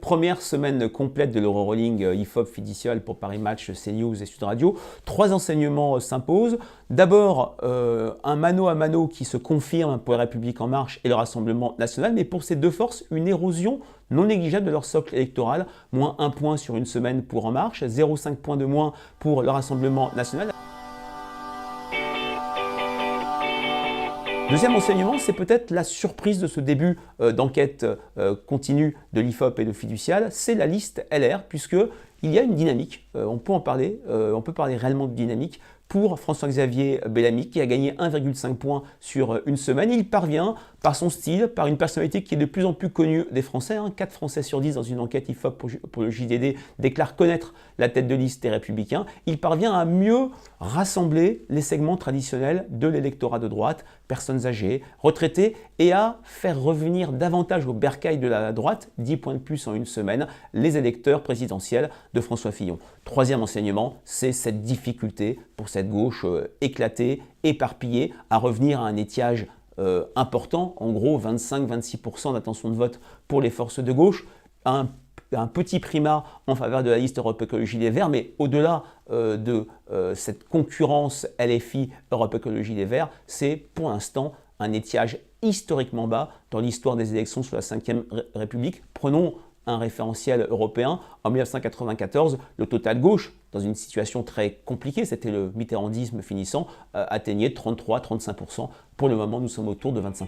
Première semaine complète de l'Eurorolling IFOP Fiducial pour Paris Match, CNews et Sud Radio. 3 enseignements s'imposent. D'abord, un mano à mano qui se confirme pour la République En Marche et le Rassemblement National, mais pour ces deux forces, une érosion non négligeable de leur socle électoral. Moins 1 point sur une semaine pour En Marche, 0,5 points de moins pour le Rassemblement National. Deuxième enseignement, c'est peut-être la surprise de ce début d'enquête continue de l'IFOP et de Fiducial, c'est la liste LR, puisqu'il y a une dynamique, on peut en parler, on peut parler réellement de dynamique, pour François-Xavier Bellamy, qui a gagné 1,5 points sur une semaine. Il parvient, par son style, par une personnalité qui est de plus en plus connue des Français. 4 Français sur 10 dans une enquête IFOP pour le JDD déclarent connaître la tête de liste des Républicains. Il parvient à mieux rassembler les segments traditionnels de l'électorat de droite, personnes âgées, retraités, et à faire revenir davantage au bercail de la droite, 10 points de plus en une semaine, les électeurs présidentiels de François Fillon. Troisième enseignement, c'est cette difficulté pour cette gauche éclatée, éparpillée, à revenir à un étiage important, en gros 25-26% d'intention de vote pour les forces de gauche, un petit primat en faveur de la liste Europe Écologie Les Verts, mais au-delà de cette concurrence LFI Europe Écologie Les Verts, c'est pour l'instant un étiage historiquement bas dans l'histoire des élections sous la Ve République. Prenons un référentiel européen. En 1994, le total gauche, dans une situation très compliquée, c'était le mitterrandisme finissant, atteignait 33-35%. Pour le moment, nous sommes autour de 25%.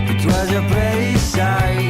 It was a pretty sight.